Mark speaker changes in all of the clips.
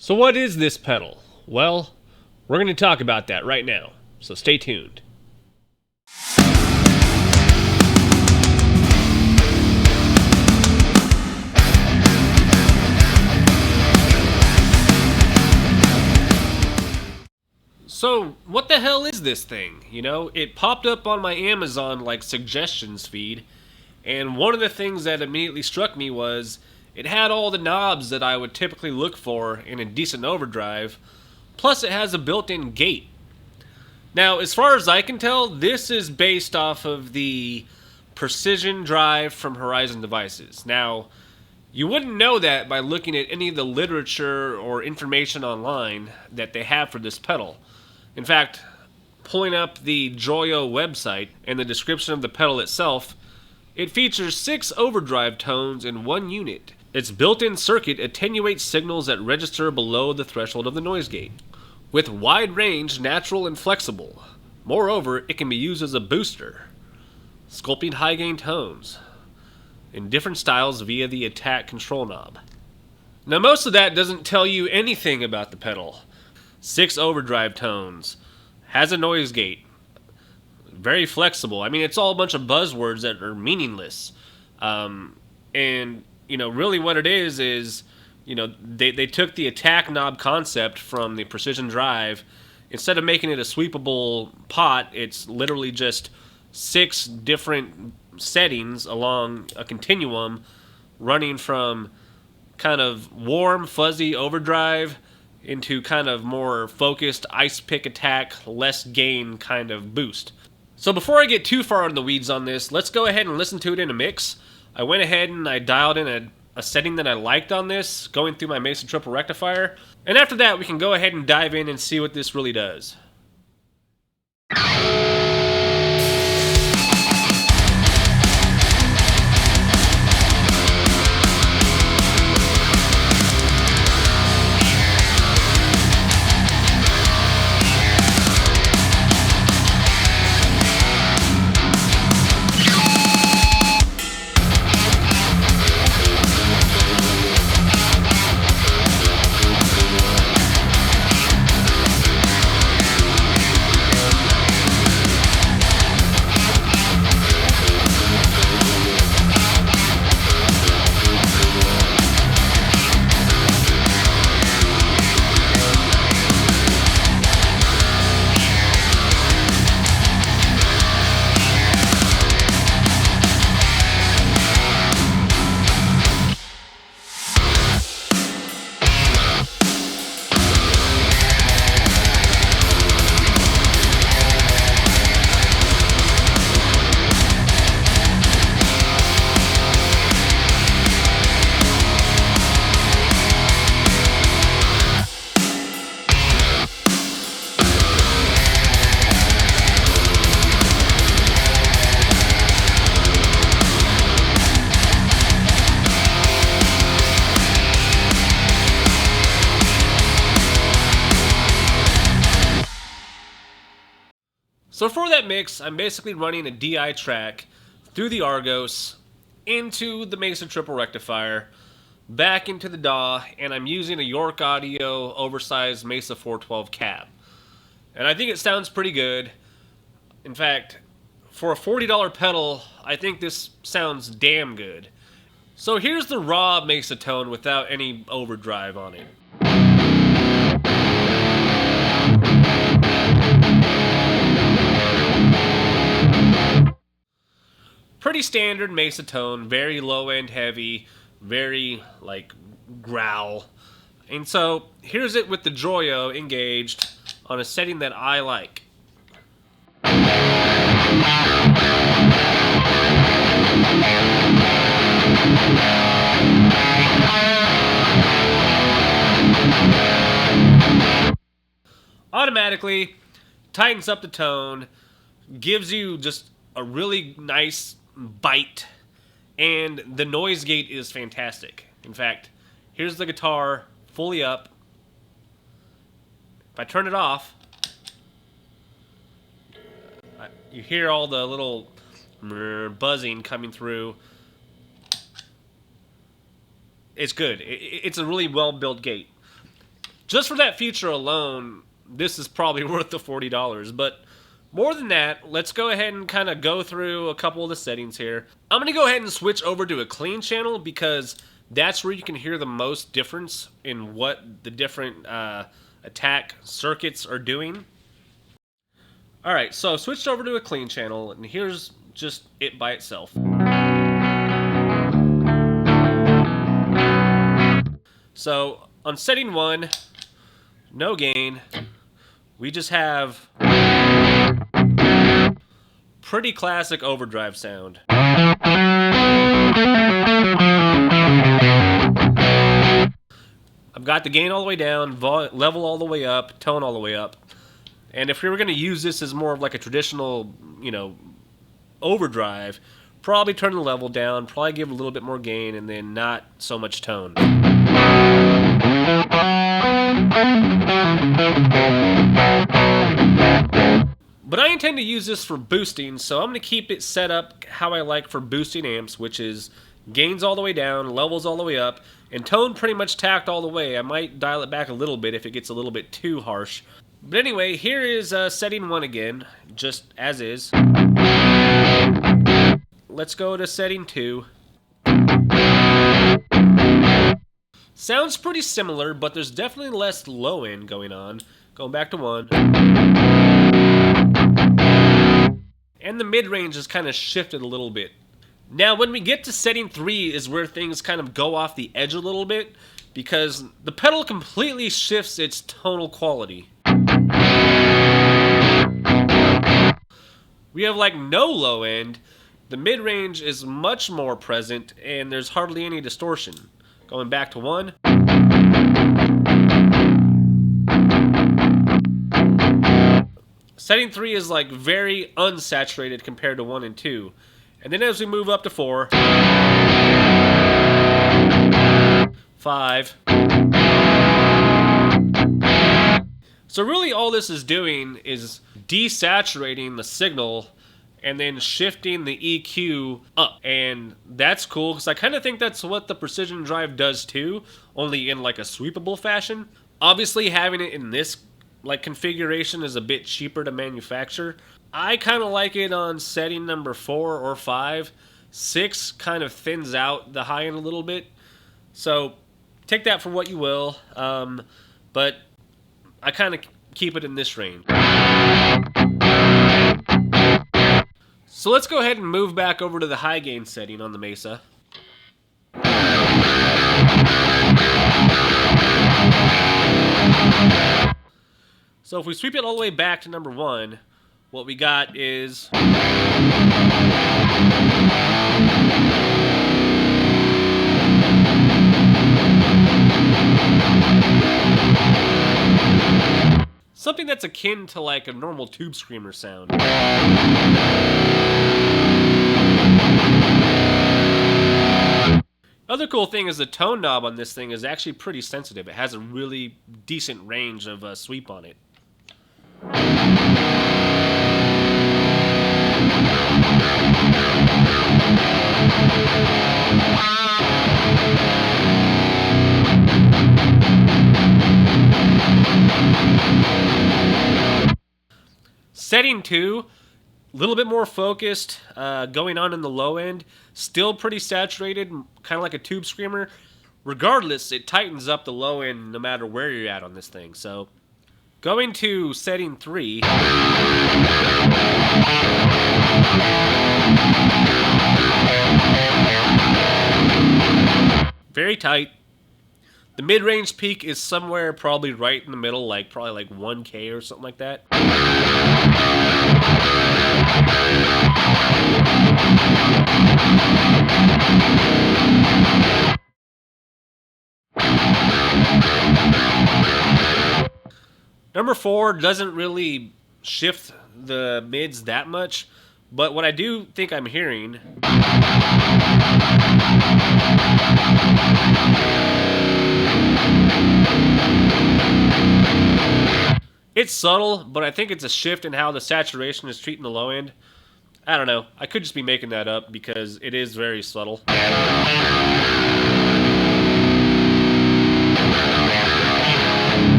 Speaker 1: So what is this pedal? Well, we're going to talk about that right now, so stay tuned. So, what the hell is this thing? It popped up on my Amazon suggestions feed, and one of the things that immediately struck me was it had all the knobs that I would typically look for in a decent overdrive, plus it has a built-in gate. Now, as far as I can tell, this is based off of the Precision Drive from Horizon Devices. Now, you wouldn't know that by looking at any of the literature or information online that they have for this pedal. In fact, pulling up the Joyo website and the description of the pedal itself, it features 6 overdrive tones in one unit. Its built-in circuit attenuates signals that register below the threshold of the noise gate. With wide range, natural, and flexible. Moreover, it can be used as a booster, sculpting high-gain tones in different styles via the attack control knob. Now, most of that doesn't tell you anything about the pedal. 6 overdrive tones, has a noise gate, very flexible. I mean, it's all a bunch of buzzwords that are meaningless. And, really what it is, they took the attack knob concept from the Precision Drive. Instead of making it a sweepable pot, it's literally just 6 different settings along a continuum running from kind of warm, fuzzy overdrive into kind of more focused ice pick attack, less gain kind of boost. So before I get too far in the weeds on this, let's go ahead and listen to it in a mix. I went ahead and I dialed in a setting that I liked on this, going through my Mesa triple rectifier. And after that, we can go ahead and dive in and see what this really does. So for that mix, I'm basically running a DI track through the Argos, into the Mesa triple rectifier, back into the DAW, and I'm using a York Audio oversized Mesa 412 cab. And I think it sounds pretty good. In fact, for a $40 pedal, I think this sounds damn good. So here's the raw Mesa tone without any overdrive on it. Pretty standard Mesa tone, very low end heavy, very growl. And so here's it with the Joyo engaged on a setting that I like. Automatically tightens up the tone, gives you just a really nice bite, and the noise gate is fantastic. In fact, here's the guitar fully up. If I turn it off, you hear all the little buzzing coming through. It's good. It's a really well-built gate. Just for that feature alone, this is probably worth the $40. But more than that, let's go ahead and kind of go through a couple of the settings here. I'm going to go ahead and switch over to a clean channel because that's where you can hear the most difference in what the different attack circuits are doing. Alright, so I've switched over to a clean channel, and here's just it by itself. So, on setting 1, no gain, we just have pretty classic overdrive sound. I've got the gain all the way down, level all the way up, tone all the way up. And if we were going to use this as more of like a traditional, overdrive, probably turn the level down, probably give a little bit more gain, and then not so much tone. But I intend to use this for boosting, so I'm going to keep it set up how I like for boosting amps, which is gains all the way down, levels all the way up, and tone pretty much tacked all the way. I might dial it back a little bit if it gets a little bit too harsh. But anyway, here is setting 1 again, just as is. Let's go to setting 2. Sounds pretty similar, but there's definitely less low end going on. Going back to 1. And the mid-range is kind of shifted a little bit. Now, when we get to setting 3 is where things kind of go off the edge a little bit, because the pedal completely shifts its tonal quality. We have like no low end, the mid-range is much more present, and there's hardly any distortion. Going back to 1. Setting 3 is like very unsaturated compared to 1 and 2. And then as we move up to 4, 5. So really all this is doing is desaturating the signal and then shifting the EQ up. And that's cool because I kind of think that's what the Precision Drive does too, only in like a sweepable fashion. Obviously having it in this like configuration is a bit cheaper to manufacture. I kind of like it on setting number 4 or 5. 6 kind of thins out the high end a little bit. So take that for what you will. But I kind of keep it in this range. So let's go ahead and move back over to the high gain setting on the Mesa. So if we sweep it all the way back to number 1, what we got is something that's akin to like a normal tube screamer sound. Other cool thing is the tone knob on this thing is actually pretty sensitive. It has a really decent range of sweep on it. Setting 2, a little bit more focused, going on in the low end, still pretty saturated, kind of like a tube screamer. Regardless, it tightens up the low end no matter where you're at on this thing. So, going to setting 3. Very tight. The mid-range peak is somewhere probably right in the middle, like probably like 1K or something like that. Number 4 doesn't really shift the mids that much, but what I do think I'm hearing it's subtle, but I think it's a shift in how the saturation is treating the low end. I don't know. I could just be making that up because it is very subtle.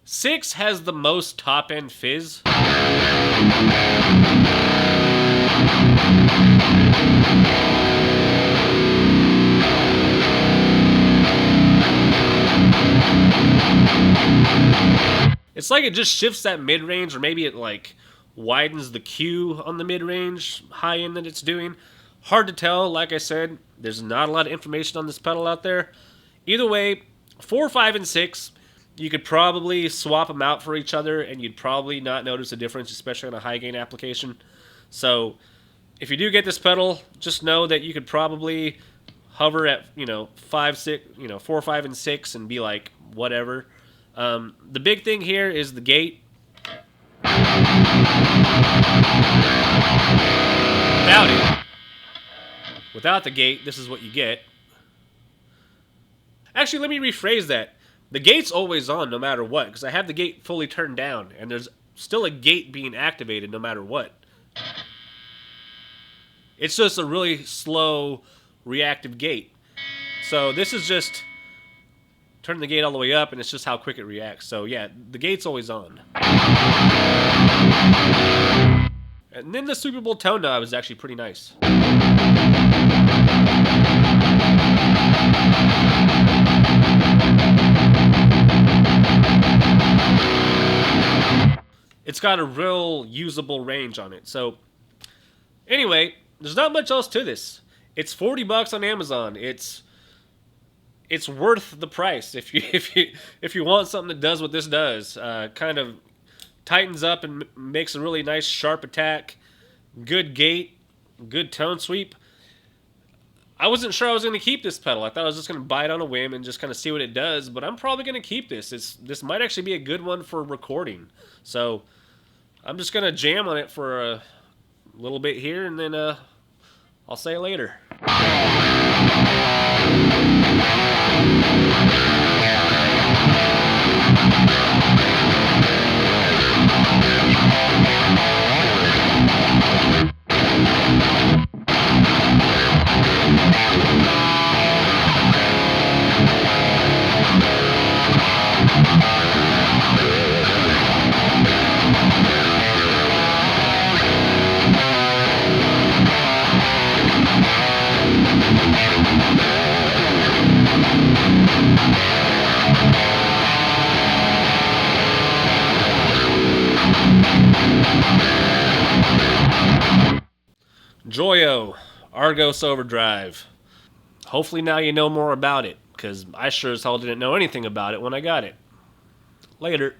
Speaker 1: 6 has the most top-end fizz. It's like it just shifts that mid-range, or maybe it like widens the Q on the mid-range high end that it's doing. Hard to tell. Like I said, there's not a lot of information on this pedal out there. Either way, 4, 5, and 6, you could probably swap them out for each other, and you'd probably not notice a difference, especially on a high gain application. So if you do get this pedal, just know that you could probably hover at 5, 6, 4, 5, and 6, and be like whatever. The big thing here is the gate. Without the gate, this is what you get. Actually, let me rephrase that. The gate's always on no matter what, because I have the gate fully turned down, and there's still a gate being activated no matter what. It's just a really slow, reactive gate. So this is just turn the gate all the way up, and it's just how quick it reacts. So yeah, the gate's always on. And then the sweepable tone knob is actually pretty nice. It's got a real usable range on it. So anyway, there's not much else to this. It's $40 on Amazon. It's worth the price if you want something that does what this does. Kind of tightens up and makes a really nice sharp attack. Good gate, good tone sweep. I wasn't sure I was going to keep this pedal. I thought I was just going to buy it on a whim and just kind of see what it does, but I'm probably going to keep this. This might actually be a good one for recording. So I'm just going to jam on it for a little bit here, and then I'll say it later. Joyo Argos overdrive. Hopefully now you know more about it, because I sure as hell didn't know anything about it when I got it. Later.